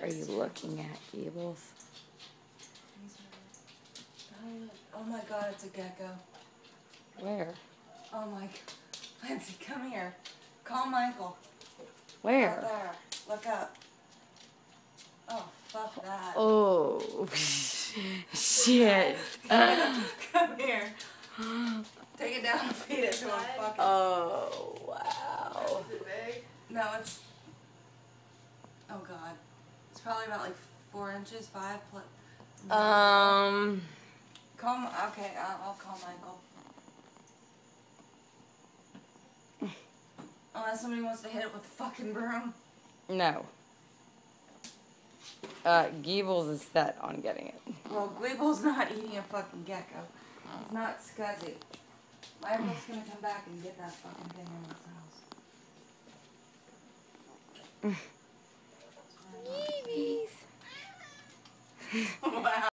are you looking at, Gables? Oh my God, it's a gecko. Where? Oh my God. Lindsay, come here. Call Michael. Where? Out there. Look up. Oh, fuck that. Oh, shit. Come here. Take it down and feed it to him. Fuck it. Oh, wow. Is it big? No, it's... Oh, God. It's probably about like 4 inches, 5 plus... Okay, I'll call Michael. Unless somebody wants to hit it with a fucking broom. No. Gables is set on getting it. Well, Gweeble's not eating a fucking gecko. It's not scuzzy. Michael's gonna come back and get that fucking thing in his house. Yeebies. Wow.